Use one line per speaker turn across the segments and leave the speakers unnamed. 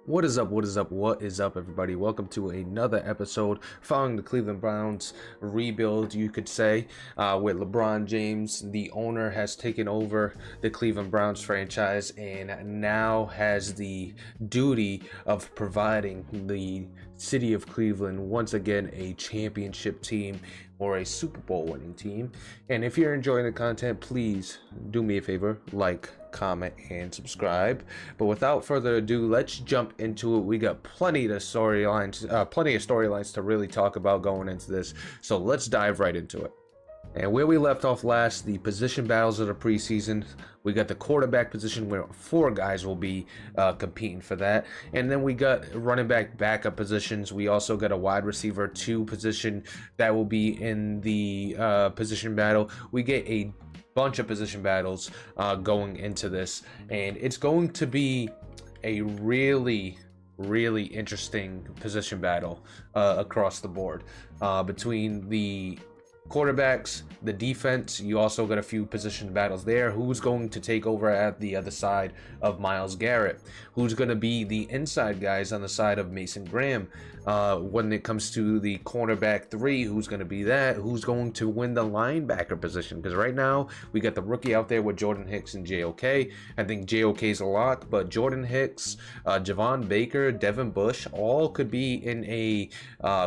What is up? What is up? What is up, everybody? Welcome to another episode following the Cleveland Browns rebuild, you could say, with LeBron James. The owner has taken over the Cleveland Browns franchise and now has the duty of providing the city of Cleveland once again a championship team or a Super Bowl winning team. And if you're enjoying the content, please do me a favor, like, comment, and subscribe. But without further ado, let's jump into it. We got plenty of storylines to really talk about going into this. So let's dive right into it. And where we left off last, the position battles of the preseason, we got the quarterback position where 4 guys will be competing for that. And then we got running back backup positions. We also got a wide receiver 2 position that will be in the position battle. We get a bunch of position battles going into this. And it's going to be a really interesting position battle across the board between the quarterbacks, the defense. You also got a few position battles there. Who's going to take over at the other side of Myles Garrett? Who's going to be the inside guys on the side of Mason Graham? When it comes to the cornerback 3, who's going to be that? Who's going to win the linebacker position? Because right now we got the rookie out there with Jordan Hicks and JOK. I think JOK's a lock, but Jordan Hicks, Javon Baker, Devin Bush, all could be in a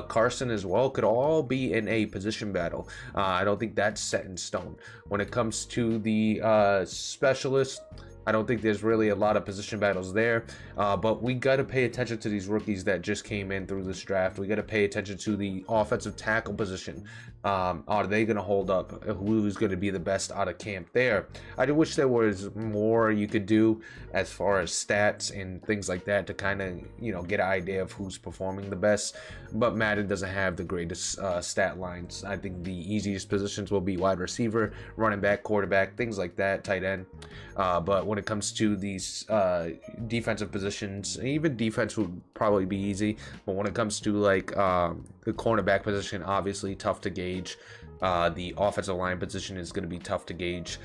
Carson as well, could all be in a position battle. I don't think that's set in stone. When it comes to the specialist, I don't think there's really a lot of position battles there, but we got to pay attention to these rookies that just came in through this draft. We got to pay attention to the offensive tackle position. Are they going to hold up? Who's going to be the best out of camp there? I do wish there was more you could do as far as stats and things like that to kind of, get an idea of who's performing the best, but Madden doesn't have the greatest stat lines. I think the easiest positions will be wide receiver, running back, quarterback, things like that, tight end. But when it comes to these defensive positions, even defense would probably be easy, but when it comes to like the cornerback position, obviously tough to gauge. The offensive line position is going to be tough to gauge,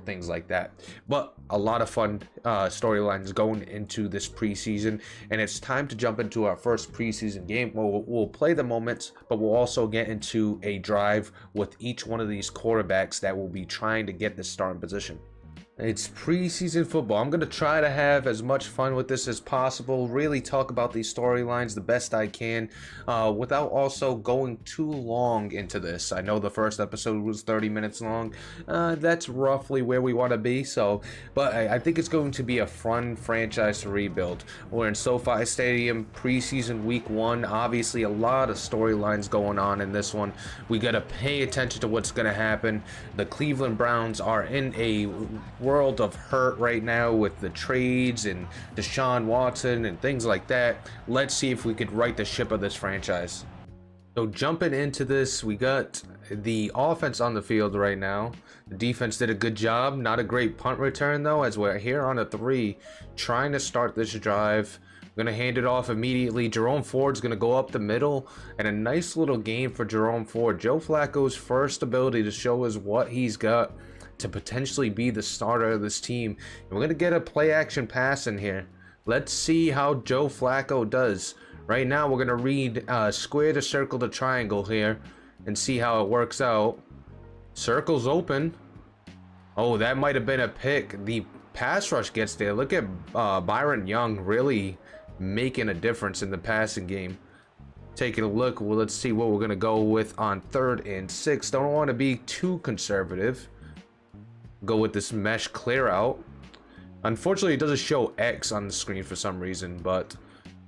things like that. But a lot of fun storylines going into this preseason, and it's time to jump into our first preseason game. We'll play the moments, but we'll also get into a drive with each one of these quarterbacks that will be trying to get the starting position. It's preseason football. I'm going to try to have as much fun with this as possible, really talk about these storylines the best I can, without also going too long into this. I know the first episode was 30 minutes long. That's roughly where we want to be, but I think it's going to be a fun franchise to rebuild. We're in SoFi Stadium, preseason week 1. Obviously, a lot of storylines going on in this one. We got to pay attention to what's going to happen. The Cleveland Browns are in a world of hurt right now with the trades and Deshaun Watson and things like that. Let's see if we could right the ship of this franchise. So jumping into this, we got the offense on the field right now. The defense did a good job. Not a great punt return though, as we're here on a 3 trying to start this drive. Going to hand it off immediately. Jerome Ford's going to go up the middle, and a nice little game for Jerome Ford. Joe Flacco's first ability to show us what he's got to potentially be the starter of this team. And we're going to get a play action pass in here. Let's see how Joe Flacco does. Right now we're going to read square to circle to triangle here and see how it works out. Circle's open. Oh, that might have been a pick. The pass rush gets there. Look at Byron Young really making a difference in the passing game. Taking a look, well, let's see what we're going to go with on 3rd and 6. Don't want to be too conservative. Go with this mesh clear out. Unfortunately, it doesn't show X on the screen for some reason, but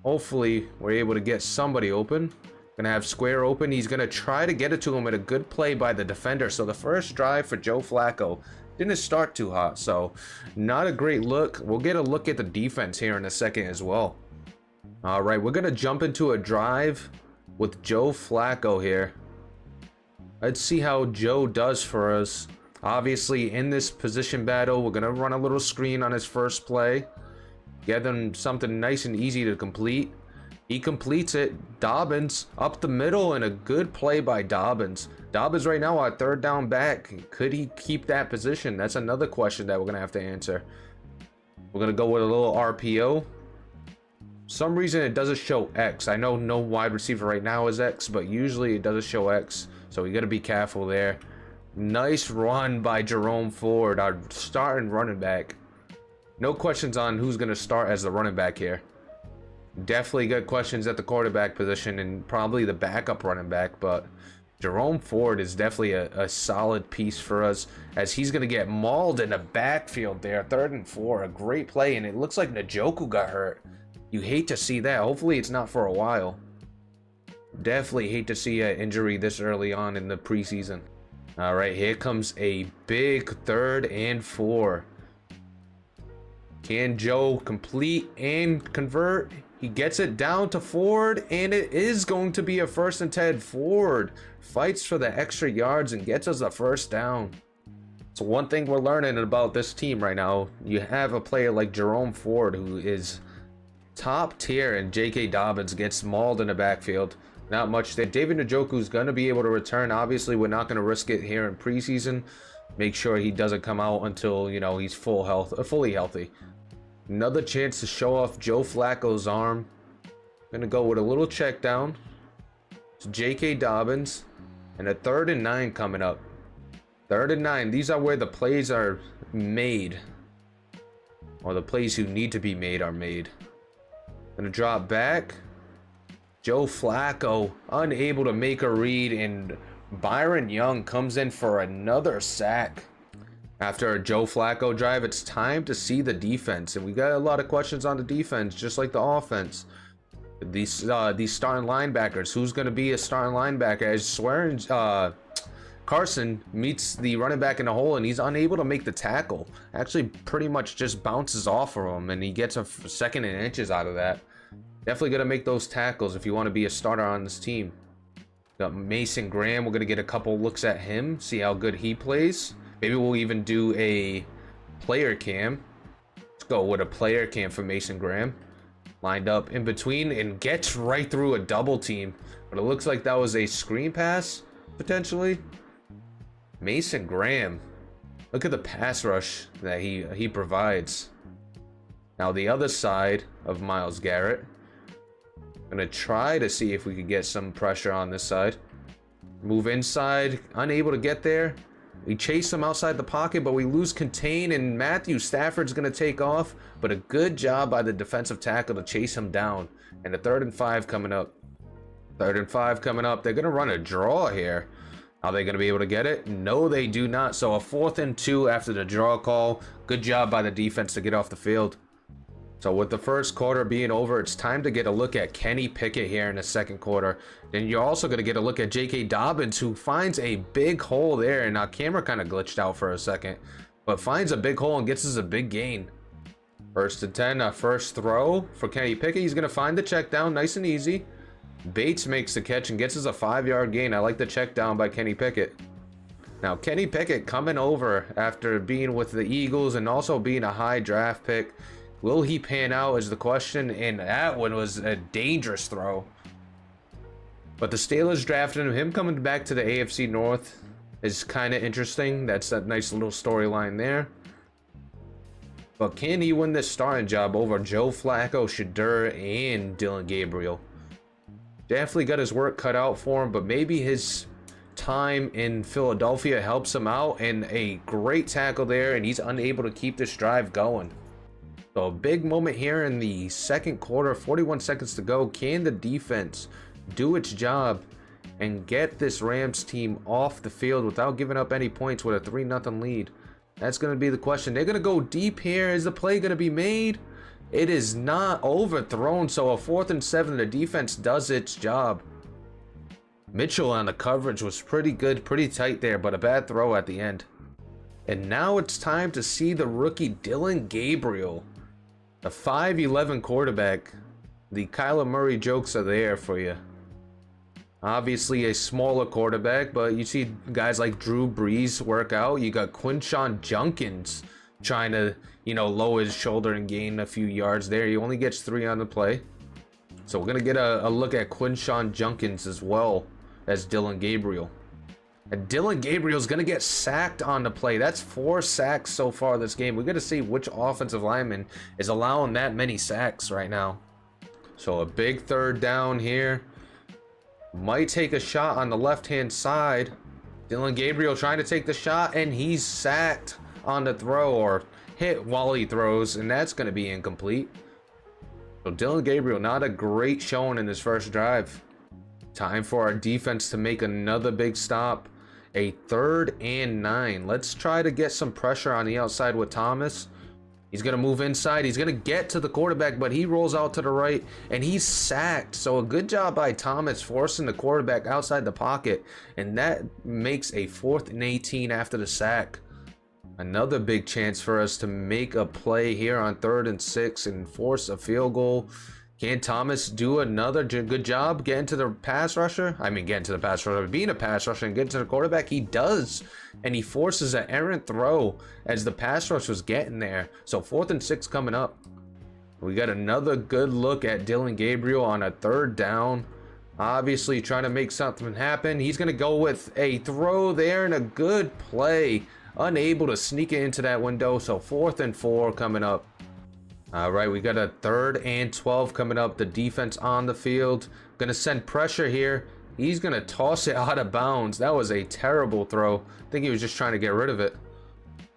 hopefully we're able to get somebody open. Gonna have square open. He's gonna try to get it to him at a good play by the defender. So the first drive for Joe Flacco didn't start too hot, so not a great look. We'll get a look at the defense here in a second as well. All right, we're gonna jump into a drive with Joe Flacco here. Let's see how Joe does for us. Obviously, in this position battle, we're going to run a little screen on his first play. Get him something nice and easy to complete. He completes it. Dobbins up the middle, and a good play by Dobbins. Dobbins right now on 3rd down back. Could he keep that position? That's another question that we're going to have to answer. We're going to go with a little RPO. some reason it doesn't show X. I know no wide receiver right now is X, but usually it doesn't show X. So we got to be careful there. Nice run by Jerome Ford, our starting running back. No questions on who's going to start as the running back here. Definitely good questions at the quarterback position and probably the backup running back, but Jerome Ford is definitely a solid piece for us as he's going to get mauled in the backfield there. 3rd and 4, a great play, and it looks like Njoku got hurt. You hate to see that. Hopefully it's not for a while. Definitely hate to see an injury this early on in the preseason. All right, here comes a big 3rd and 4. Can Joe complete and convert? He gets it down to Ford, and it is going to be a 1st and 10. Ford fights for the extra yards and gets us a 1st down. So one thing we're learning about this team right now, you have a player like Jerome Ford who is top tier, and J.K. Dobbins gets mauled in the backfield. Not much there. David Njoku's going to be able to return. Obviously, we're not going to risk it here in preseason. Make sure he doesn't come out until, you know, he's fully healthy. Another chance to show off Joe Flacco's arm. Gonna go with a little check down. It's J.K. Dobbins. And a 3rd and 9 coming up. 3rd and 9. These are where the plays are made. Or the plays who need to be made are made. Gonna drop back. Joe Flacco unable to make a read, and Byron Young comes in for another sack. After a Joe Flacco drive, it's time to see the defense, and we got a lot of questions on the defense, just like the offense. These starting linebackers, who's going to be a starting linebacker? As Swearing Carson meets the running back in the hole, and he's unable to make the tackle. Actually, pretty much just bounces off of him, and he gets a 2nd and inches out of that. Definitely going to make those tackles if you want to be a starter on this team. Got Mason Graham. We're going to get a couple looks at him, see how good he plays. Maybe we'll even do a player cam. Let's go with a player cam for Mason Graham. Lined up in between and gets right through a double team. But it looks like that was a screen pass, potentially. Mason Graham. Look at the pass rush that he provides. Now the other side of Myles Garrett. Gonna try to see if we could get some pressure on this side. Move inside, unable to get there. We chase him outside the pocket, but we lose contain, and Matthew Stafford's gonna take off. But a good job by the defensive tackle to chase him down. And a 3rd and 5 coming up. 3rd and 5 coming up. They're gonna run a draw here. Are they gonna be able to get it? No, they do not. So a 4th and 2 after the draw call. Good job by the defense to get off the field. So with the 1st quarter being over, it's time to get a look at Kenny Pickett here in the 2nd quarter. Then you're also going to get a look at J.K. Dobbins, who finds a big hole there. And our camera kind of glitched out for a second, but finds a big hole and gets us a big gain. 1st and 10, our 1st throw for Kenny Pickett. He's going to find the check down nice and easy. Bates makes the catch and gets us a 5-yard gain. I like the check down by Kenny Pickett. Now, Kenny Pickett coming over after being with the Eagles and also being a high draft pick. Will he pan out is the question, and that one was a dangerous throw. But the Steelers drafted him. Him coming back to the AFC North is kind of interesting. That's a nice little storyline there. But can he win this starting job over Joe Flacco, Shadur, and Dylan Gabriel? Definitely got his work cut out for him, but maybe his time in Philadelphia helps him out, and a great tackle there, and he's unable to keep this drive going. So a big moment here in the 2nd quarter, 41 seconds to go. Can the defense do its job and get this Rams team off the field without giving up any points with a 3-0 lead? That's going to be the question. They're going to go deep here. Is the play going to be made? It is not overthrown, so a 4th and 7. The defense does its job. Mitchell on the coverage was pretty good, pretty tight there, but a bad throw at the end. And now it's time to see the rookie Dylan Gabriel. A 5'11" quarterback. The Kyler Murray jokes are there for you. Obviously a smaller quarterback, but you see guys like Drew Brees work out. You got Quinshon Judkins trying to, lower his shoulder and gain a few yards there. He only gets 3 on the play. So we're going to get a look at Quinshon Judkins as well as Dylan Gabriel. And Dylan Gabriel's going to get sacked on the play. That's 4 sacks so far this game. We're going to see which offensive lineman is allowing that many sacks right now. So a big third down here. Might take a shot on the left-hand side. Dillon Gabriel trying to take the shot, and he's sacked on the throw, or hit while he throws, and that's going to be incomplete. So Dillon Gabriel, not a great showing in his first drive. Time for our defense to make another big stop. A 3rd and 9. Let's try to get some pressure on the outside with Thomas. He's going to move inside. He's going to get to the quarterback, but he rolls out to the right, and he's sacked. So a good job by Thomas forcing the quarterback outside the pocket, and that makes a 4th and 18 after the sack. Another big chance for us to make a play here on 3rd and 6 and force a field goal. Can Thomas do another good job getting to the pass rusher? I mean, getting to the pass rusher, being a pass rusher and getting to the quarterback. He does, and he forces an errant throw as the pass rush was getting there. So 4th and 6 coming up. We got another good look at Dillon Gabriel on a 3rd down. Obviously trying to make something happen. He's going to go with a throw there and a good play. Unable to sneak it into that window. So 4th and 4 coming up. All right, we got a 3rd and 12 coming up. The defense on the field. Going to send pressure here. He's going to toss it out of bounds. That was a terrible throw. I think he was just trying to get rid of it.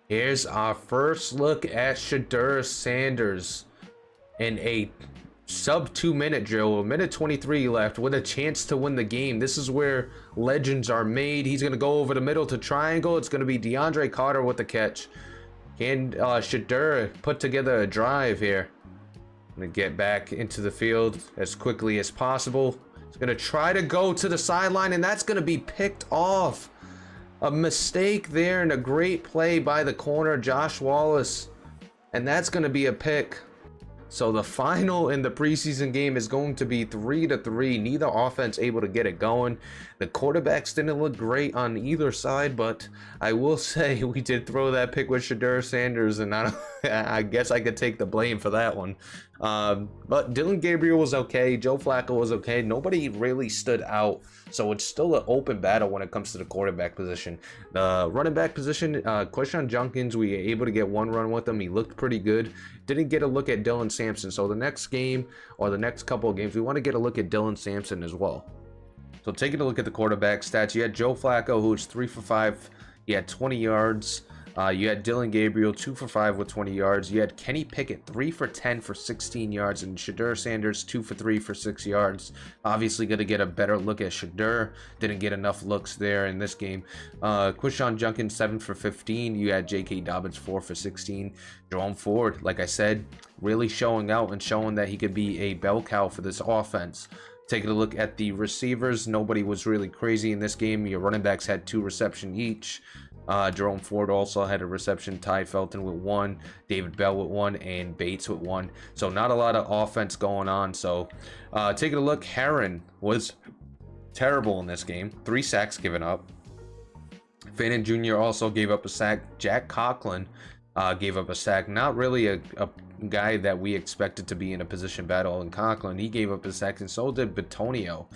Here's our first look at Shedeur Sanders in a sub 2-minute drill. 1:23 left with a chance to win the game. This is where legends are made. He's going to go over the middle to triangle. It's going to be DeAndre Carter with the catch. Can Shedeur put together a drive here? I'm going to get back into the field as quickly as possible. He's going to try to go to the sideline, and that's going to be picked off. A mistake there and a great play by the corner, Josh Wallace. And that's going to be a pick. So the final in the preseason game is going to be 3-3. Neither offense able to get it going. The quarterbacks didn't look great on either side, but I will say we did throw that pick with Shedeur Sanders, and I guess I could take the blame for that one. But Dillon Gabriel was okay. Joe Flacco was okay. Nobody really stood out. So it's still an open battle when it comes to the quarterback position. The running back position, Quinshon Judkins, we were able to get one run with him. He looked pretty good. Didn't get a look at Dylan Sampson. So the next game or the next couple of games, we want to get a look at Dylan Sampson as well. So taking a look at the quarterback stats, you had Joe Flacco, who was 3 for 5. He had 20 yards. You had Dillon Gabriel 2 for 5 with 20 yards. You had Kenny Pickett 3 for 10 for 16 yards, and Shedeur Sanders 2 for 3 for 6 yards. Obviously going to get a better look at Shedeur. Didn't get enough looks there in this game. Quinshon Judkins 7 for 15. You had J.K. Dobbins 4 for 16. Jerome Ford, like I said, really showing out and showing that he could be a bell cow for this offense. Taking a look at the receivers, nobody was really crazy in this game. Your running backs had 2 receptions each. Jerome Ford also had a reception. Ty Felton with 1, David Bell with 1, and Bates with 1. So not a lot of offense going on. So taking a look, Herron was terrible in this game. 3 sacks given up. Fannin Jr. also gave up a sack. Jack Conklin gave up a sack. Not really a guy that we expected to be in a position battle in Conklin. He gave up a sack, and so did Batonio.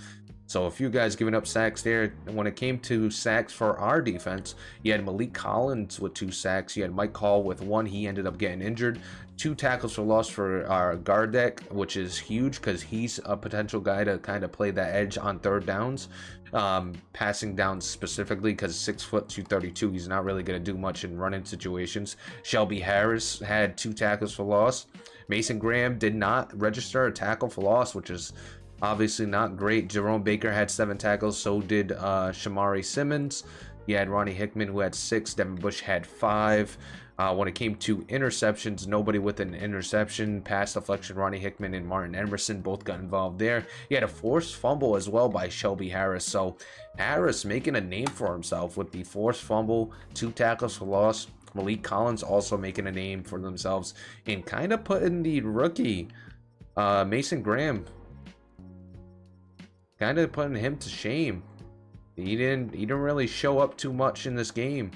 So a few guys giving up sacks there. When it came to sacks for our defense, you had Malik Collins with 2 sacks. You had Mike Hall with 1. He ended up getting injured. 2 tackles for loss for our guard deck, which is huge because he's a potential guy to kind of play that edge on 3rd downs. Passing down specifically because 6 foot 232, he's not really going to do much in running situations. Shelby Harris had 2 tackles for loss. Mason Graham did not register a tackle for loss, which is obviously not great. Jerome Baker had 7 tackles, so did Shamari Simmons. You had Ronnie Hickman, who had 6. Devin Bush had 5. When it came to interceptions, nobody with an interception. Pass deflection, Ronnie Hickman and Martin Emerson both got involved there. He had a forced fumble as well by Shelby Harris. So Harris making a name for himself with the forced fumble, 2 tackles for loss. Malik Collins also making a name for themselves and kind of putting the rookie Mason Graham, kind of putting him to shame. He didn't really show up too much in this game.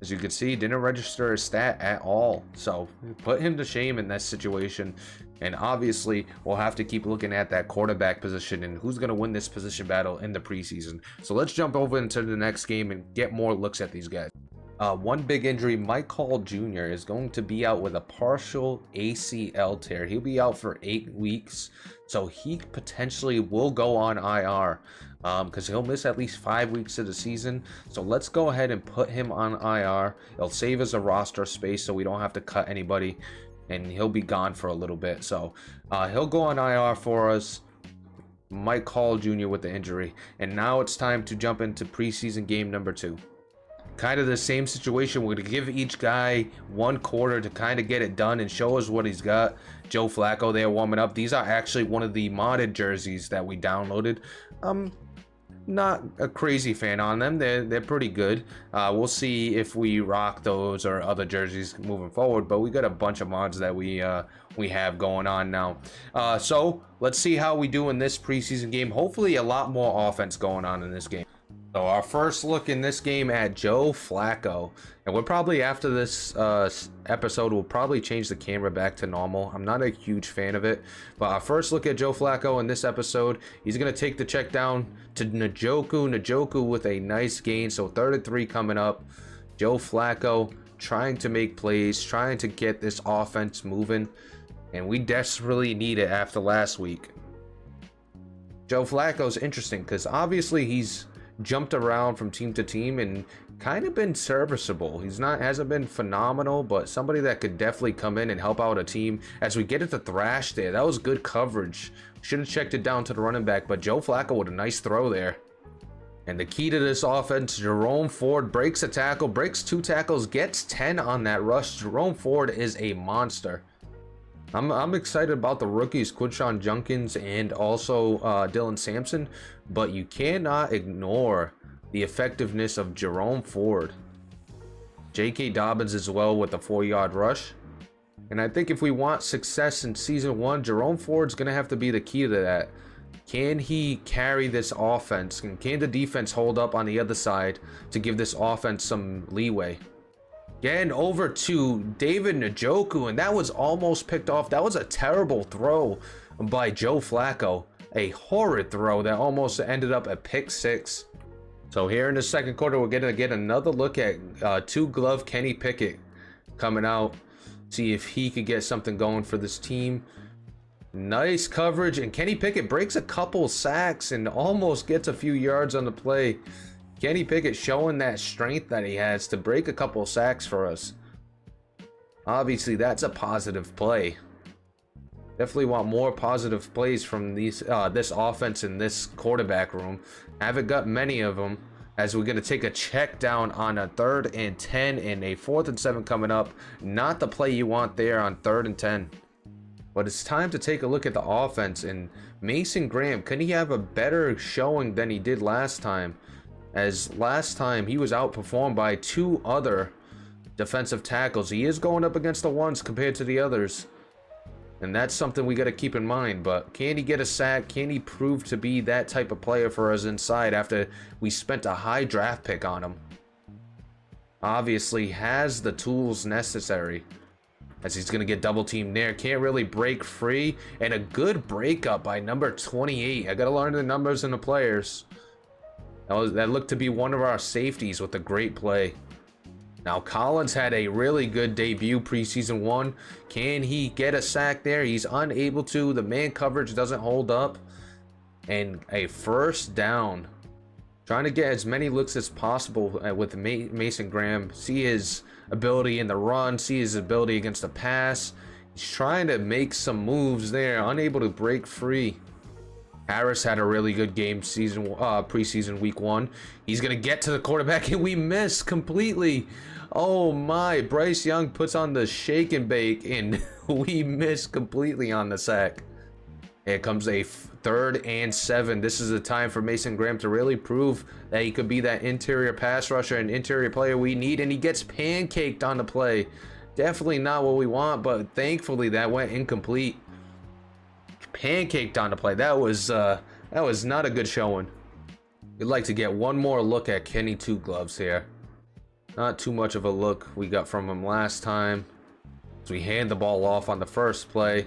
As you can see, didn't register a stat at all. So put him to shame in that situation. And obviously, we'll have to keep looking at that quarterback position and who's going to win this position battle in the preseason. So let's jump over into the next game and get more looks at these guys. One big injury, Mike Hall Jr. is going to be out with a partial ACL tear. He'll be out for 8 weeks, so he potentially will go on IR because he'll miss at least 5 weeks of the season. So let's go ahead and put him on IR. It'll save us a roster space so we don't have to cut anybody, and he'll be gone for a little bit. So he'll go on IR for us. Mike Hall Jr. with the injury. And now it's time to jump into preseason game number 2. Kind of the same situation. We're going to give each guy 1 quarter to kind of get it done and show us what he's got. Joe Flacco there warming up. These are actually one of the modded jerseys that we downloaded. Not a crazy fan on them. They're pretty good. We'll see if we rock those or other jerseys moving forward, but we got a bunch of mods that we have going on now. So let's see how we do in this preseason game. Hopefully a lot more offense going on in this game. So our first look in this game at Joe Flacco, and we're probably, after this episode, we'll probably change the camera back to normal. I'm not a huge fan of it, but our first look at Joe Flacco in this episode, he's going to take the check down to Njoku with a nice gain. So 3rd and 3 coming up. Joe Flacco trying to make plays, trying to get this offense moving, and we desperately need it after last week. Joe Flacco's interesting because obviously he's jumped around from team to team and kind of been serviceable. Hasn't been phenomenal, but somebody that could definitely come in and help out a team. As we get it to Thrash there, that was good coverage. Should have checked it down to the running back, but Joe Flacco with a nice throw there. And the key to this offense, Jerome Ford breaks a tackle, breaks 2 tackles, gets 10 on that rush. Jerome Ford is a monster. I'm excited about the rookies, Quinshon Judkins and also Dylan Sampson, but you cannot ignore the effectiveness of Jerome Ford. J.K. Dobbins as well with a 4-yard rush. And I think if we want success in season 1, Jerome Ford's going to have to be the key to that. Can he carry this offense? And can the defense hold up on the other side to give this offense some leeway? Again, over to David Njoku, and that was almost picked off. That was a terrible throw by Joe Flacco. A horrid throw that almost ended up a pick 6. So here in the second quarter, we're going to get another look at 2-glove Kenny Pickett coming out. See if he could get something going for this team. Nice coverage, and Kenny Pickett breaks a couple sacks and almost gets a few yards on the play. Kenny Pickett showing that strength that he has to break a couple sacks for us. Obviously, that's a positive play. Definitely want more positive plays from this offense in this quarterback room. Haven't got many of them, as we're going to take a check down on a 3rd and 10 and a 4th and 7 coming up. Not the play you want there on 3rd and 10. But it's time to take a look at the offense. And Mason Graham, can he have a better showing than he did last time? As last time he was outperformed by 2 other defensive tackles. He is going up against the ones compared to the others, and that's something we got to keep in mind. But can he get a sack? Can he prove to be that type of player for us inside after we spent a high draft pick on him? Obviously has the tools necessary, as he's going to get double teamed there. Can't really break free, and a good breakup by number 28. I got to learn the numbers and the players. That looked to be one of our safeties with a great play. Now Collins had a really good debut preseason 1. Can he get a sack there? He's unable to. The man coverage doesn't hold up. And a first down. Trying to get as many looks as possible with Mason Graham. See his ability in the run. See his ability against the pass. He's trying to make some moves there. Unable to break free. Harris had a really good game preseason week 1. He's going to get to the quarterback, and we miss completely. Oh my, Bryce Young puts on the shake and bake, and we miss completely on the sack. Here comes a 3rd and 7. This is the time for Mason Graham to really prove that he could be that interior pass rusher and interior player we need, and he gets pancaked on the play. Definitely not what we want, but thankfully that went incomplete. Pancaked on the play. That was not a good showing. We'd like to get one more look at Kenny 2-gloves here. Not too much of a look we got from him last time, as we hand the ball off on the first play.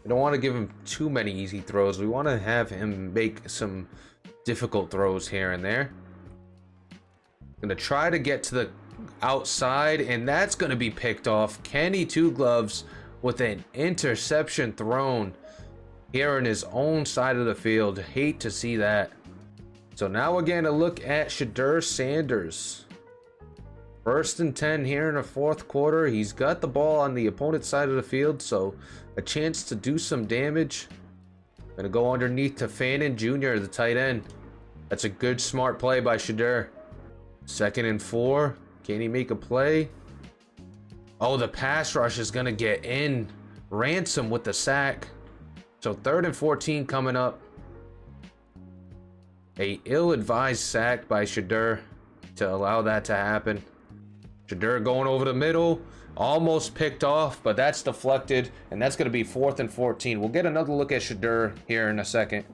We don't want to give him too many easy throws. We want to have him make some difficult throws here and there. Gonna try to get to the outside, and that's going to be picked off. Kenny Two Gloves with an interception thrown here in his own side of the field. Hate to see that. So now we're going to look at Shedeur Sanders. 1st and 10 here in the 4th quarter. He's got the ball on the opponent's side of the field, so a chance to do some damage. Gonna go underneath to Fannin Jr., the tight end. That's a good, smart play by Shedeur. 2nd and 4. Can he make a play? Oh, the pass rush is gonna get in. Ransom with the sack. So 3rd and 14 coming up. A ill-advised sack by Shedeur to allow that to happen. Shedeur going over the middle, almost picked off, but that's deflected, and that's going to be 4th and 14. We'll get another look at Shedeur here in a second.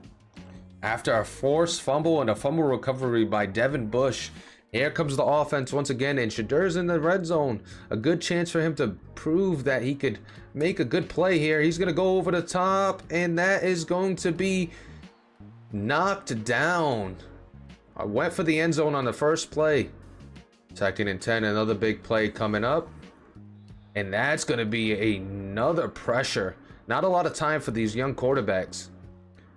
After a forced fumble and a fumble recovery by Devin Bush, here comes the offense once again, and Shedeur's in the red zone. A good chance for him to prove that he could make a good play here. He's going to go over the top, and that is going to be knocked down. I went for the end zone on the first play. 2nd and 10, another big play coming up. And that's going to be another pressure. Not a lot of time for these young quarterbacks.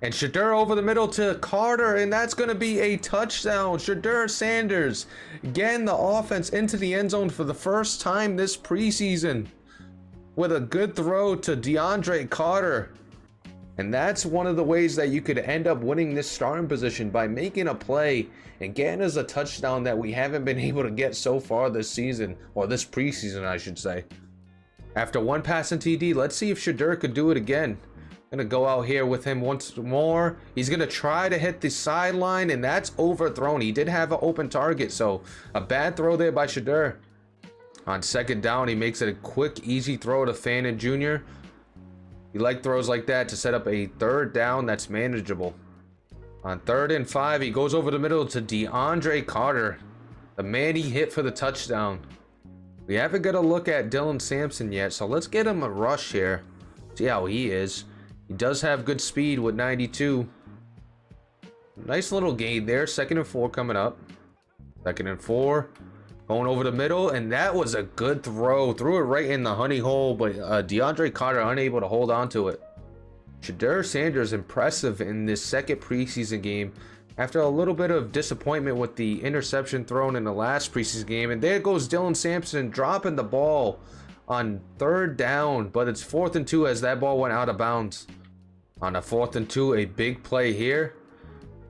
And Shedeur over the middle to Carter, and that's going to be a touchdown. Shedeur Sanders, again, the offense into the end zone for the first time this preseason with a good throw to DeAndre Carter. And that's one of the ways that you could end up winning this starting position, by making a play and getting us a touchdown that we haven't been able to get so far this season, or this preseason, I should say. After one passing TD, let's see if Shedeur could do it again. Gonna go out here with him once more. He's gonna try to hit the sideline, and that's overthrown. He did have an open target, so a bad throw there by Shedeur. On 2nd down, he makes it a quick, easy throw to Fannin Jr. You like throws like that to set up a 3rd down that's manageable. On 3rd and 5, he goes over the middle to DeAndre Carter, the man he hit for the touchdown. We haven't got a look at Dylan Sampson yet, so let's get him a rush here. See how he is. He does have good speed with 92. Nice little gain there. 2nd and 4 coming up. 2nd and 4. Going over the middle, and that was a good throw. Threw it right in the honey hole, but DeAndre Carter unable to hold on to it. Shedeur Sanders impressive in this 2nd preseason game after a little bit of disappointment with the interception thrown in the last preseason game. And there goes Dylan Sampson dropping the ball on 3rd down, but it's 4th and 2 as that ball went out of bounds. On a 4th and 2, a big play here.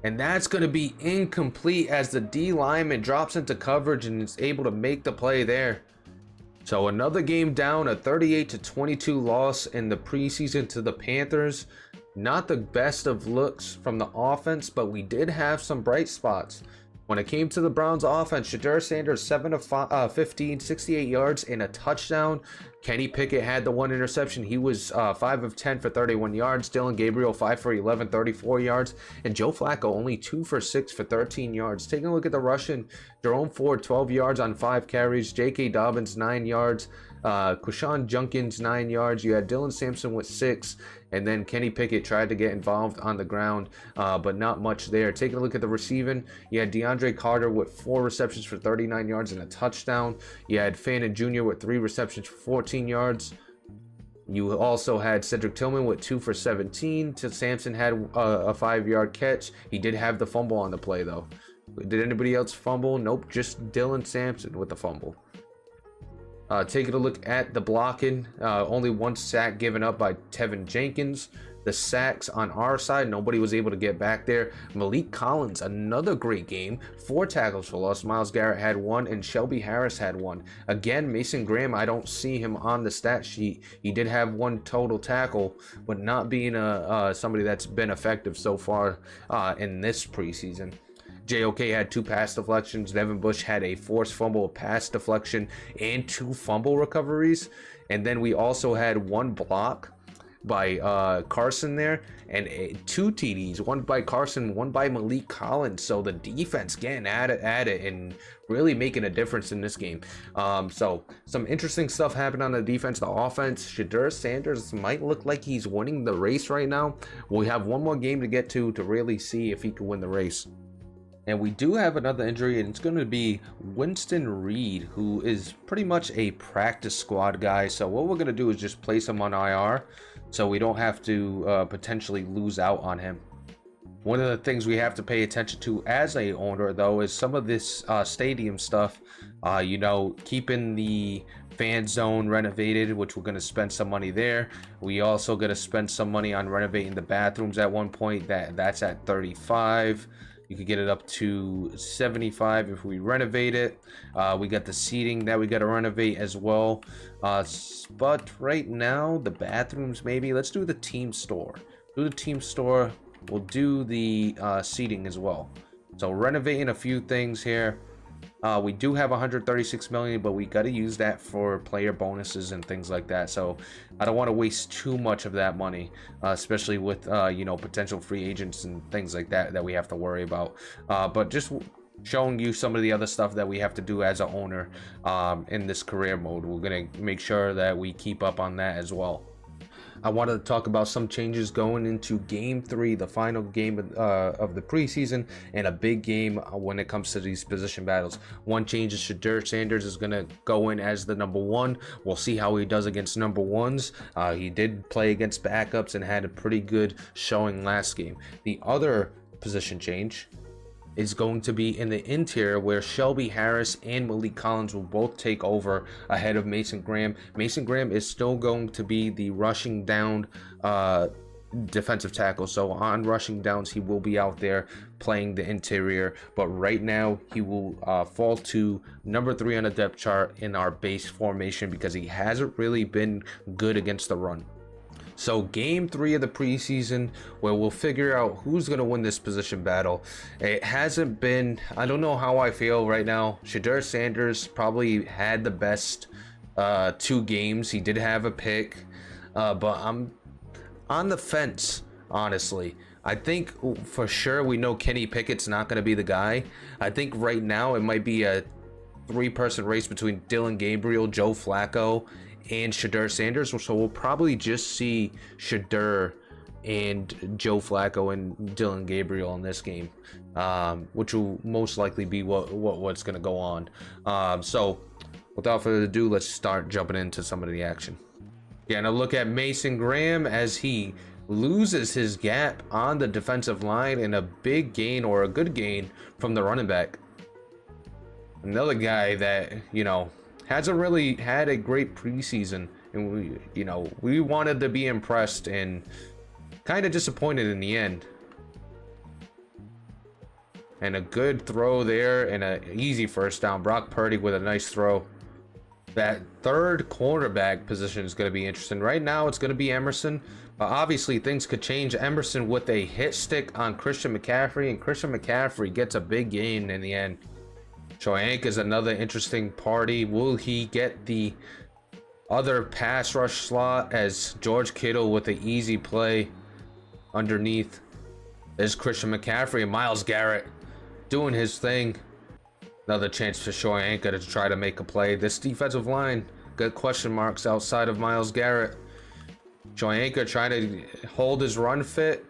And that's going to be incomplete as the D lineman drops into coverage and is able to make the play there. So another game down, a 38-22 loss in the preseason to the Panthers. Not the best of looks from the offense, but we did have some bright spots. When it came to the Browns offense, Shedeur Sanders 7 of 15, 68 yards and a touchdown. Kenny Pickett had the one interception. He was 5 of 10 for 31 yards. Dylan Gabriel 5 for 11, 34 yards. And Joe Flacco only 2 for 6 for 13 yards. Taking a look at the Russian, Jerome Ford 12 yards on 5 carries. J.K. Dobbins 9 yards. Quashawn Junkins 9 yards. You had Dylan Sampson with 6, and then Kenny Pickett tried to get involved on the ground, but not much there. Taking a look at the receiving, you had DeAndre Carter with 4 receptions for 39 yards and a touchdown. You had Fannin Jr. with 3 receptions for 14 yards. You also had Cedric Tillman with 2 for 17. Sampson had a 5-yard catch. He did have the fumble on the play though. Did anybody else fumble? Nope, just Dylan Sampson with the fumble. Taking a look at the blocking, only 1 sack given up by Tevin Jenkins. The sacks on our side, nobody was able to get back there. Malik Collins, another great game. 4 tackles for loss. Myles Garrett had 1, and Shelby Harris had 1. Again, Mason Graham, I don't see him on the stat sheet. He did have 1 total tackle, but not being somebody that's been effective so far in this preseason. JOK had 2 pass deflections. Devin Bush had a forced fumble, a pass deflection, and 2 fumble recoveries. And then we also had 1 block by Carson there, and 2 TDs, 1 by Carson, 1 by Malik Collins. So the defense getting at it and really making a difference in this game. So some interesting stuff happened on the defense. The offense, Shedeur Sanders might look like he's winning the race right now. We have 1 more game to get to really see if he can win the race. And we do have another injury, and it's going to be Winston Reed, who is pretty much a practice squad guy. So what we're going to do is just place him on IR so we don't have to potentially lose out on him. One of the things we have to pay attention to as a owner, though, is some of this stadium stuff. You know, keeping the fan zone renovated, which we're going to spend some money there. We also going to spend some money on renovating the bathrooms at one point. That's at 35. You could get it up to 75 if we renovate it. We got the seating that we got to renovate as well. But right now, the bathrooms, maybe. Let's do the team store. Do the team store. We'll do the seating as well. So renovating a few things here. We do have 136 million, but we got to use that for player bonuses and things like that. So I don't want to waste too much of that money, especially with you know, potential free agents and things like that that we have to worry about. But just showing you some of the other stuff that we have to do as an owner in this career mode. We're gonna make sure that we keep up on that as well. I wanted to talk about some changes going into Game 3, the final game of the preseason, and a big game when it comes to these position battles. One change is Shedeur Sanders is going to go in as the number 1. We'll see how he does against number 1s. He did play against backups and had a pretty good showing last game. The other position change is going to be in the interior, where Shelby Harris and Malik Collins will both take over ahead of Mason Graham. Mason Graham is still going to be the rushing down defensive tackle, so on rushing downs he will be out there playing the interior, but right now he will fall to number 3 on the depth chart in our base formation because he hasn't really been good against the run. So game 3 of the preseason, where we'll figure out who's going to win this position battle. It hasn't been, I don't know how I feel right now. Shedeur Sanders probably had the best 2 games. He did have a pick, but I'm on the fence, honestly. I think for sure we know Kenny Pickett's not going to be the guy. I think right now it might be a 3-person race between Dillon Gabriel, Joe Flacco, and Shedeur Sanders. So we'll probably just see Shedeur and Joe Flacco and Dillon Gabriel in this game, which will most likely be what's going to go on. So without further ado, let's start jumping into some of the action. Yeah, and a look at Mason Graham as he loses his gap on the defensive line, and a big gain, or a good gain, from the running back. Another guy that, you know, hasn't really had a great preseason, and we wanted to be impressed and kind of disappointed in the end. And a good throw there and an easy first down. Brock Purdy with a nice throw. That third cornerback position is going to be interesting. Right now it's going to be Emerson, but obviously things could change. Emerson with a hit stick on Christian McCaffrey, and Christian McCaffrey gets a big gain in the end. Choyank is another interesting party. Will he get the other pass rush slot, as George Kittle with the easy play underneath? There's Christian McCaffrey and Myles Garrett doing his thing. Another chance for Choyank to try to make a play. This defensive line got question marks outside of Myles Garrett. Choyank trying to hold his run fit,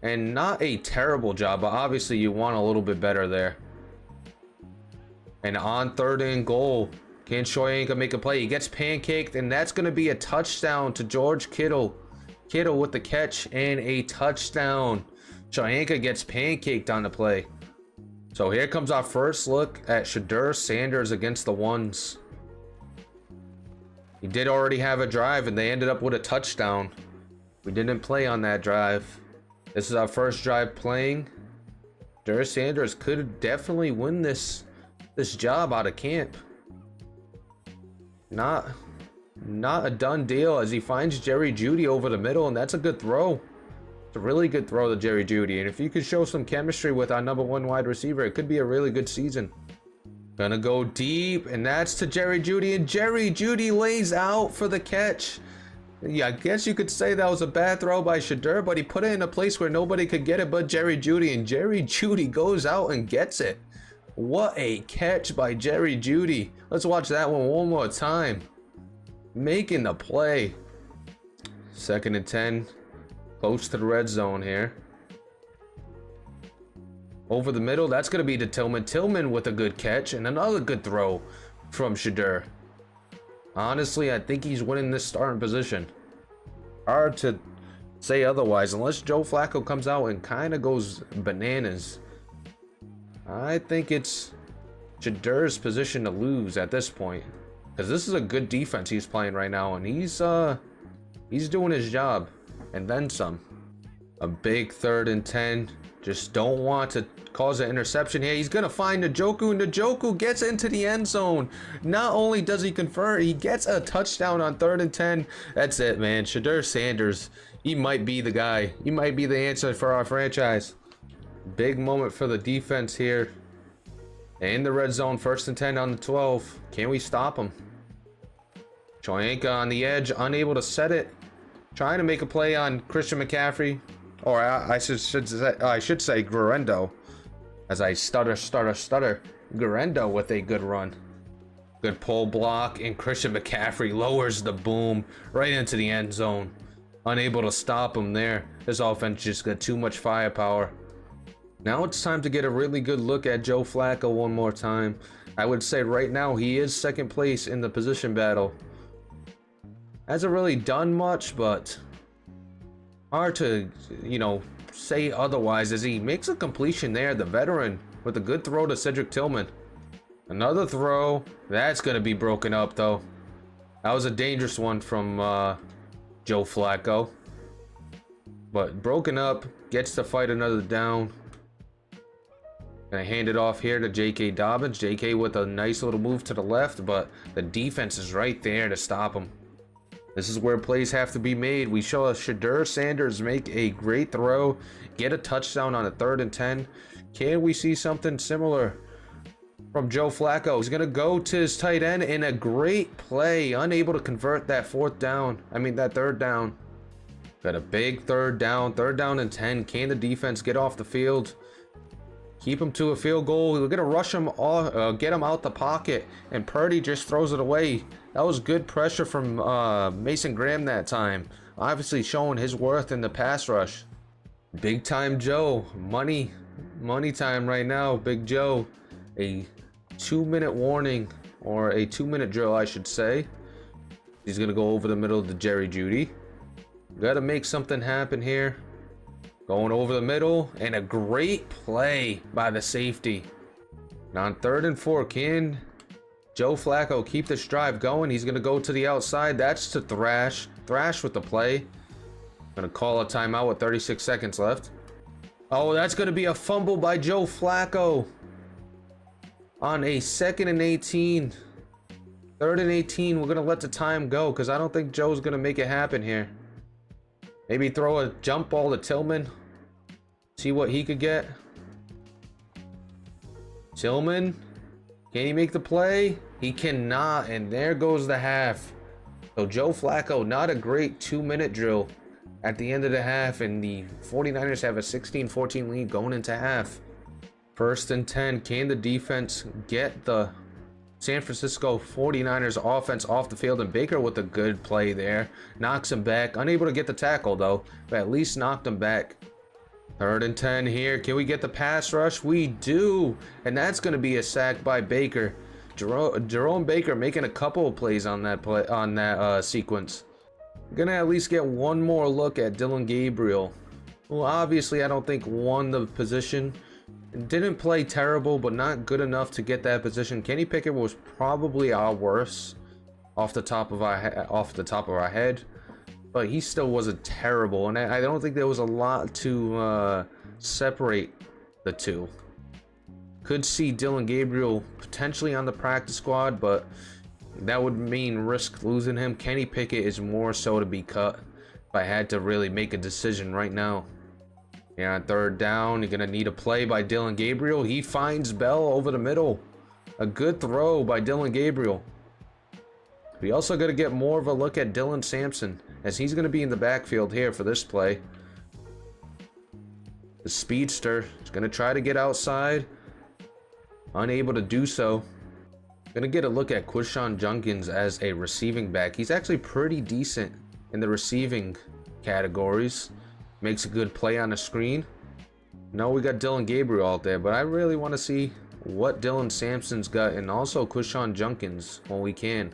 and not a terrible job, but obviously you want a little bit better there. And on 3rd and goal, can Choyank make a play? He gets pancaked, and that's going to be a touchdown to George Kittle. Kittle with the catch and a touchdown. Choyank gets pancaked on the play. So here comes our first look at Shedeur Sanders against the ones. He did already have a drive, and they ended up with a touchdown. We didn't play on that drive. This is our first drive playing. Shedeur Sanders could definitely win this job out of camp. Not a done deal, as he finds Jerry Jeudy over the middle, and that's a good throw. It's a really good throw to Jerry Jeudy, and if you could show some chemistry with our number 1 wide receiver, it could be a really good season. Gonna go deep, and that's to Jerry Jeudy, and Jerry Jeudy lays out for the catch. Yeah, I guess you could say that was a bad throw by Shedeur, but he put it in a place where nobody could get it but Jerry Jeudy, and Jerry Jeudy goes out and gets it. What a catch by Jerry Jeudy. Let's watch that one more time. Making the play. 2nd and 10. Close to the red zone here. Over the middle, that's going to be to Tillman. Tillman with a good catch and another good throw from Shedeur. Honestly, I think he's winning this starting position. Hard to say otherwise, unless Joe Flacco comes out and kind of goes bananas. I think it's Shedeur's position to lose at this point, because this is a good defense he's playing right now, and he's doing his job and then some. A big 3rd and 10. Just don't want to cause an interception here. He's gonna find Njoku. Njoku gets into the end zone. Not only does he convert, he gets a touchdown on 3rd and 10. That's it, man. Shedeur Sanders, he might be the guy. He might be the answer for our franchise. Big moment for the defense here. In the red zone, 1st and 10 on the 12. Can we stop him? Choyanka on the edge, unable to set it. Trying to make a play on Christian McCaffrey. Or I should say Guerrero. As I stutter. Guerrero with a good run. Good pull block, and Christian McCaffrey lowers the boom right into the end zone. Unable to stop him there. This offense just got too much firepower. Now it's time to get a really good look at Joe Flacco one more time. I would say right now he is 2nd place in the position battle. Hasn't really done much, but hard to, say otherwise as he makes a completion there, the veteran, with a good throw to Cedric Tillman. Another throw. That's going to be broken up, though. That was a dangerous one from Joe Flacco. But broken up, gets to fight another down. Gonna hand it off here to J.K. Dobbins. J.K. with a nice little move to the left, but the defense is right there to stop him. This is where plays have to be made. We show Shedeur Sanders make a great throw, get a touchdown on a 3rd and 10. Can we see something similar from Joe Flacco? He's gonna go to his tight end in a great play, unable to convert that 3rd down. Got a big 3rd down and 10. Can the defense get off the field? Keep him to a field goal. We're gonna rush him off, get him out the pocket, and Purdy just throws it away. That was good pressure from Mason Graham that time. Obviously showing his worth in the pass rush. Big time Joe, money time right now. Big Joe, a 2-minute warning, or a 2-minute drill, I should say. He's gonna go over the middle to Jerry Jeudy. Gotta make something happen here. Going over the middle, and a great play by the safety. And on 3rd and 4, can Joe Flacco keep this drive going? He's going to go to the outside. That's to Thrash. Thrash with the play. Going to call a timeout with 36 seconds left. Oh, that's going to be a fumble by Joe Flacco. On a 2nd and 18. 3rd and 18. We're going to let the time go because I don't think Joe's going to make it happen here. Maybe throw a jump ball to Tillman. See what he could get. Tillman. Can he make the play? He cannot. And there goes the half. So Joe Flacco, not a great 2-minute drill at the end of the half. And the 49ers have a 16-14 lead going into half. 1st and 10. Can the defense get the San Francisco 49ers offense off the field? And Baker with a good play there. Knocks him back. Unable to get the tackle though, but at least knocked him back. 3rd and 10 here. Can we get the pass rush? We do. And that's going to be a sack by Baker. Jerome Baker making a couple of plays on that sequence. Gonna at least get one more look at Dillon Gabriel, who obviously I don't think won the position. Didn't play terrible, but not good enough to get that position. Kenny Pickett was probably our worst off the top of our head, but he still wasn't terrible, and I don't think there was a lot to separate the two. Could see Dillon Gabriel potentially on the practice squad, but that would mean risk losing him. Kenny Pickett is more so to be cut if I had to really make a decision right now. Yeah, on 3rd down, you're going to need a play by Dillon Gabriel. He finds Bell over the middle. A good throw by Dillon Gabriel. We also got to get more of a look at Dylan Sampson, as he's going to be in the backfield here for this play. The speedster is going to try to get outside. Unable to do so. Going to get a look at Quishon Judkins as a receiving back. He's actually pretty decent in the receiving categories. Makes a good play on the screen. No, we got Dylan Gabriel out there, but I really want to see what Dylan Sampson's got, and also Quishon Junkins when we can.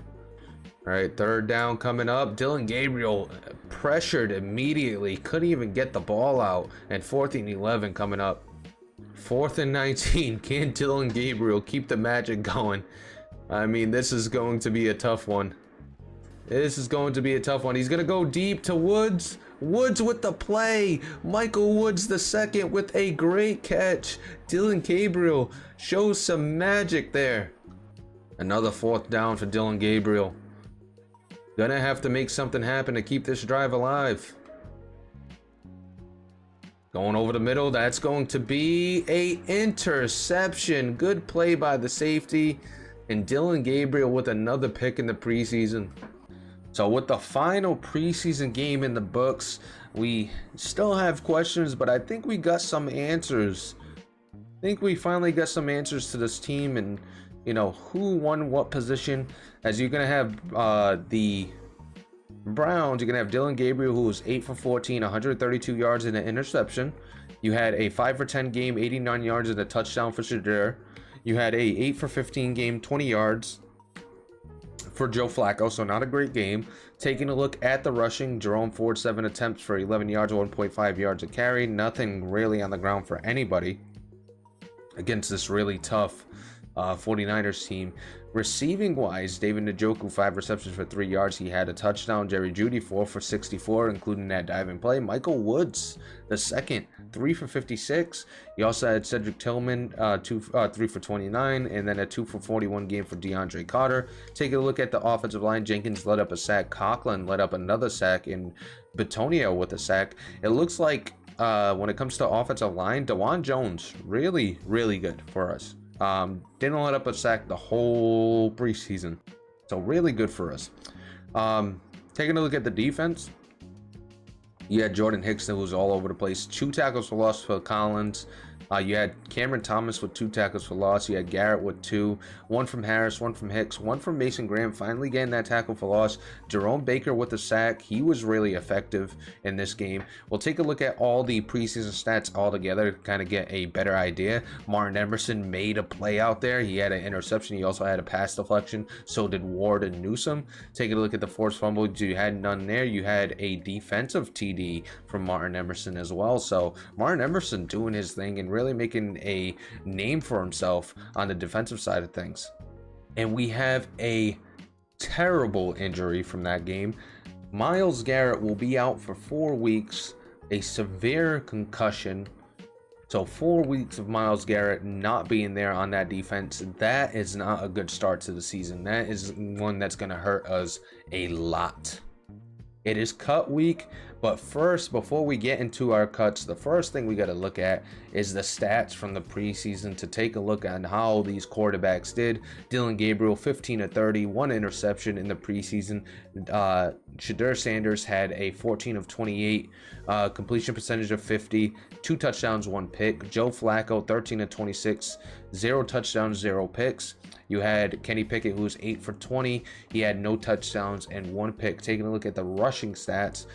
All right, third down coming up. Dylan Gabriel pressured immediately, couldn't even get the ball out, and 4th and 11 coming up. 4th and 19. Can Dylan Gabriel keep the magic going? I mean, this is going to be a tough one. This is going to be a tough one. He's going to go deep to Woods. Woods with the play. Michael Woods the second with a great catch. Dylan Gabriel shows some magic there. Another 4th down for Dylan Gabriel. Gonna have to make something happen to keep this drive alive. Going over the middle, that's going to be a interception. Good play by the safety. And Dylan Gabriel with another pick in the preseason. So with the final preseason game in the books, we still have questions, but I think we got some answers. I think we finally got some answers to this team, and you know who won what position. As you're gonna have the Browns, you're gonna have Dylan Gabriel, who was 8 for 14, 132 yards and an interception. You had a 5 for 10 game, 89 yards and a touchdown for Shadir. You had a 8 for 15 game, 20 yards for Joe Flacco, so not a great game. Taking a look at the rushing, Jerome Ford 7 attempts for 11 yards, 1.5 yards a carry. Nothing really on the ground for anybody against this really tough 49ers team. Receiving wise, David Njoku 5 receptions for 3 yards. He had a touchdown. Jerry Jeudy 4 for 64, including that diving play. Michael Woods the second, 3 for 56. You also had Cedric Tillman 3 for 29, and then a 2 for 41 game for DeAndre Carter. Taking a look at the offensive line, Jenkins let up a sack. Conklin let up another sack, and Bitonio with a sack. It looks like when it comes to offensive line, DeJuan Jones really good for us. Didn't let up a sack the whole preseason, so really good for us. Taking a look at the defense, you had Jordan Hicks, who was all over the place. 2 tackles for loss for Collins. You had Cameron Thomas with 2 tackles for loss. You had Garrett with 2. 1 from Harris, 1 from Hicks, 1 from Mason Graham, finally getting that tackle for loss. Jerome Baker with the sack. He was really effective in this game. We'll take a look at all the preseason stats all together to kind of get a better idea. Martin Emerson made a play out there. He had an interception. He also had a pass deflection. So did Ward and Newsome. Taking a look at the forced fumble, you had none there. You had a defensive TD from Martin Emerson as well. So Martin Emerson doing his thing and really making a name for himself on the defensive side of things. And we have a terrible injury from that game. Myles Garrett will be out for 4 weeks, a severe concussion. So 4 weeks of Myles Garrett not being there on that defense, that is not a good start to the season. That is one that's going to hurt us a lot. It is cut week, but first, before we get into our cuts, the first thing we got to look at is the stats from the preseason to take a look at how these quarterbacks did. Dylan Gabriel, 15 of 30, 1 interception in the preseason. Shadir Sanders had a 14 of 28, completion percentage of 50, 2 touchdowns, 1 pick. Joe Flacco, 13 of 26, 0 touchdowns, 0 picks. You had Kenny Pickett, who was 8 for 20. He had no touchdowns and 1 pick. Taking a look at the rushing stats,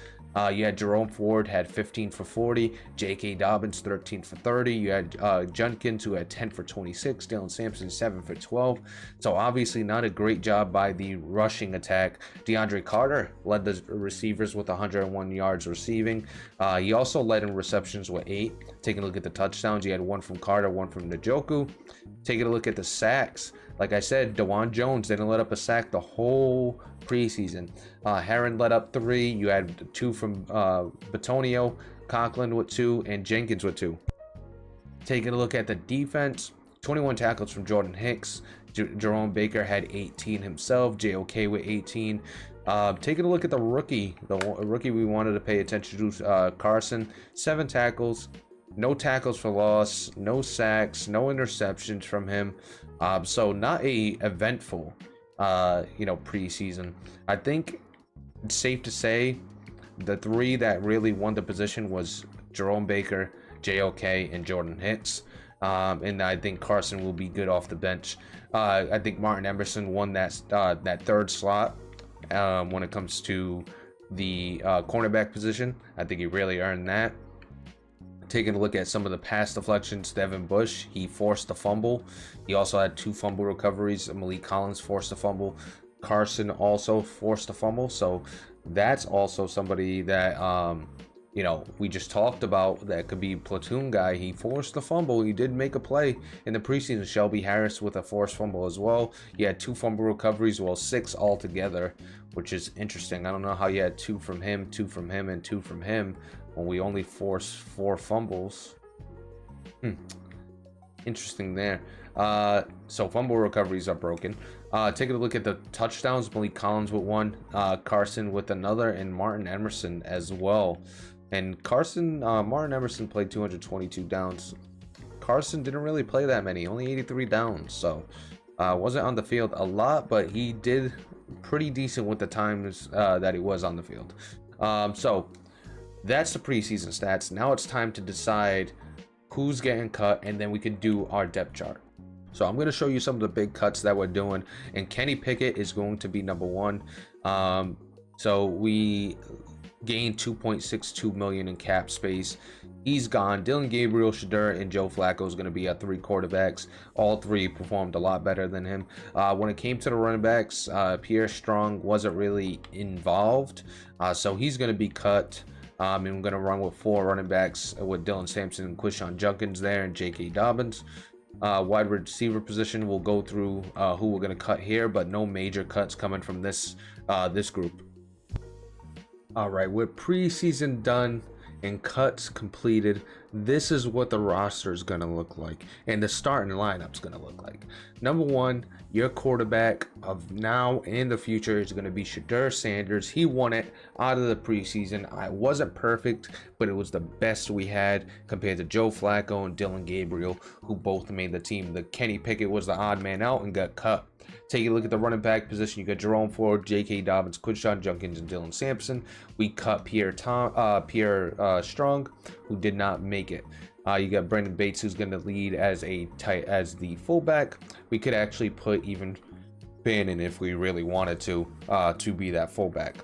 you had Jerome Ford had 15 for 40, J.K. Dobbins 13 for 30. You had Junkins, who had 10 for 26, Dylan Sampson 7 for 12. So obviously not a great job by the rushing attack. DeAndre Carter led the receivers with 101 yards receiving. He also led in receptions with 8. Taking a look at the touchdowns, you had 1 from Carter, 1 from Njoku. Taking a look at the sacks, like I said, DeJuan Jones didn't let up a sack the whole preseason. Herron let up 3. You had 2 from Bitonio, Conklin with 2, and Jenkins with 2. Taking a look at the defense, 21 tackles from Jordan Hicks. Jerome Baker had 18 himself. JOK with 18. Taking a look at the rookie we wanted to pay attention to, Carson, 7 tackles. No tackles for loss, no sacks, no interceptions from him. So not a eventful, preseason. I think it's safe to say the 3 that really won the position was Jerome Baker, JOK, and Jordan Hicks. And I think Carson will be good off the bench. I think Martin Emerson won that 3rd slot when it comes to the cornerback position. I think he really earned that. Taking a look at some of the pass deflections, Devin Bush, he forced a fumble. He also had 2 fumble recoveries. Malik Collins forced a fumble. Carson also forced a fumble. So that's also somebody that you know, we just talked about that could be platoon guy. He forced the fumble. He did make a play in the preseason. Shelby Harris with a forced fumble as well. He had 2 fumble recoveries, well 6 altogether, which is interesting. I don't know how you had 2 from him, 2 from him, and 2 from him when we only forced 4 fumbles. Interesting there. So fumble recoveries are broken. Taking a look at the touchdowns, Malik Collins with 1, Carson with another, and Martin Emerson as well. And Martin Emerson played 222 downs. Carson didn't really play that many, only 83 downs. So wasn't on the field a lot, but he did pretty decent with the times that he was on the field. So that's the preseason stats. Now it's time to decide who's getting cut, and then we can do our depth chart. So I'm going to show you some of the big cuts that we're doing, and Kenny Pickett is going to be number 1. So we gained 2.62 million in cap space. He's gone. Dylan Gabriel, Shedeur, and Joe Flacco is going to be our 3 quarterbacks. All 3 performed a lot better than him. When it came to the running backs, Pierre Strong wasn't really involved, so he's going to be cut. And I'm going to run with 4 running backs with Dylan Sampson and Quishon Junkins there, and J.K. Dobbins. Wide receiver position, we'll go through who we're going to cut here, but no major cuts coming from this group. All right, with preseason done and cuts completed, this is what the roster is going to look like, and the starting lineup's going to look like. Number 1, your quarterback of now and the future is going to be Shedeur Sanders. He won it out of the preseason. I wasn't perfect, but it was the best we had compared to Joe Flacco and Dylan Gabriel, who both made the team. The Kenny Pickett was the odd man out and got cut. Take a look at the running back position. You got Jerome Ford, J.K. Dobbins, Quishon Junkins, and Dylan Sampson. We cut Pierre Strong, who did not make it. You got Brendan Bates, who's going to lead as the fullback. We could actually put even Bannon if we really wanted to be that fullback.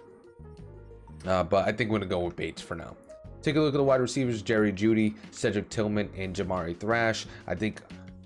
But I think we're going to go with Bates for now. Take a look at the wide receivers: Jerry Jeudy, Cedric Tillman, and Jamari Thrash. I think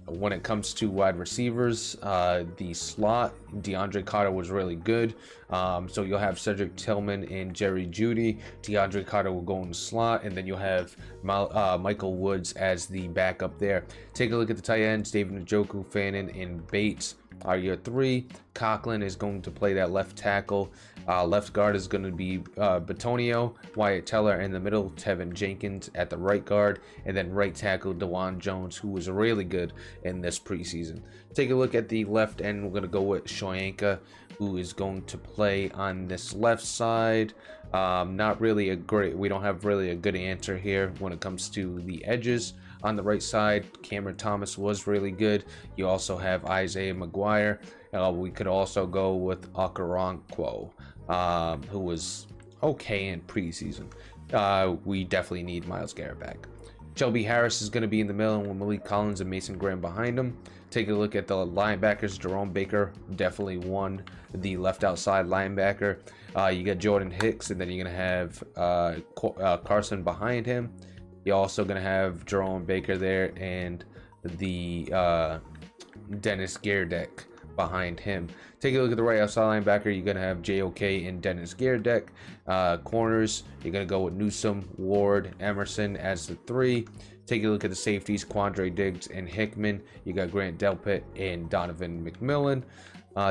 when it comes to wide receivers, the slot, DeAndre Carter was really good. So you'll have Cedric Tillman and Jerry Jeudy. DeAndre Carter will go in the slot, and then you'll have Michael Woods as the backup there. Take a look at the tight ends: David Njoku, Fannin, and Bates are your 3. Conklin is going to play that left tackle. Left guard is going to be Batonio, Wyatt Teller in the middle, Tevin Jenkins at the right guard, and then right tackle Dewan Jones, who was really good in this preseason. Take a look at the left end. We're going to go with Shoyanka, who is going to play on this left side. Not really a great, we don't have really a good answer here when it comes to the edges. On the right side, Cameron Thomas was really good. You also have Isaiah McGuire. We could also go with Okoronkwo, who was okay in preseason. We definitely need Myles Garrett back. Shelby Harris is going to be in the middle with Malik Collins and Mason Graham behind him. Take a look at the linebackers. Jerome Baker definitely won the left outside linebacker. You got Jordan Hicks, and then you're going to have Carson behind him. You're also going to have Jerome Baker there, and the Dennis Gerdeck behind him. Take a look at the right outside linebacker. You're going to have JOK and Dennis Gerdeck. Corners, you're going to go with Newsome, Ward, Emerson as the 3. Take a look at the safeties: Quandre Diggs and Hickman. You got Grant Delpit and Donovan McMillan.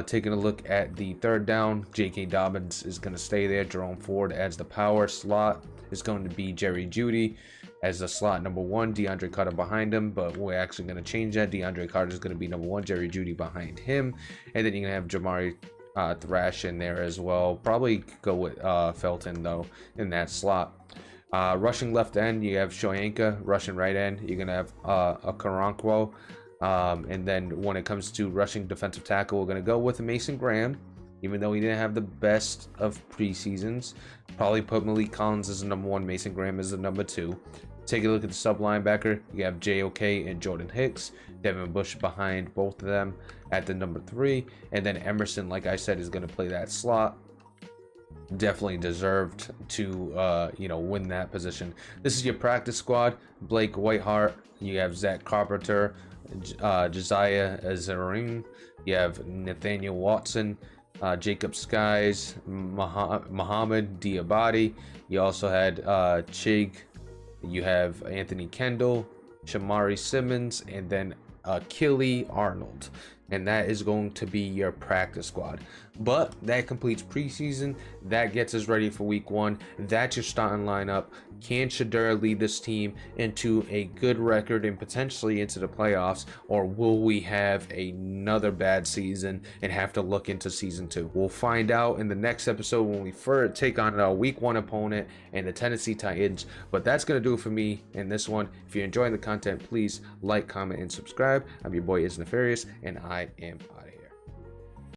Taking a look at the third down, J.K. Dobbins is going to stay there. Jerome Ford as the power slot is going to be Jerry Jeudy as the slot number 1. DeAndre Carter behind him, but we're actually going to change that. DeAndre Carter is going to be number 1, Jerry Jeudy behind him, and then you're going to have Jamari Thrash in there as well. Probably go with Felton though in that slot. Rushing left end, you have Shoyanka. Rushing right end, you're going to have Okoronkwo. And then when it comes to rushing defensive tackle, we're going to go with Mason Graham, even though he didn't have the best of preseasons. Probably put Malik Collins as the number 1, Mason Graham as the number 2. Take a look at the sub linebacker. You have JOK and Jordan Hicks. Devin Bush behind both of them at the number 3. And then Emerson, like I said, is going to play that slot. definitely deserved to win that position. This is your practice squad: Blake Whiteheart, you have Zach Carpenter, Josiah Azarin, you have Nathaniel Watson, Jacob Skies, Muhammad Diabati. You also had Chig. You have Anthony Kendall, Shamari Simmons, and then Achille Arnold. And that is going to be your practice squad. But that completes preseason. That gets us ready for week 1. That's your starting lineup. Can Shedeur lead this team into a good record and potentially into the playoffs, or will we have another bad season and have to look into season 2? We'll find out in the next episode when we first take on our week 1 opponent and the Tennessee Titans. But that's going to do it for me in this one. If you're enjoying the content, please like, comment, and subscribe. I'm your boy Is Nefarious, and I am out.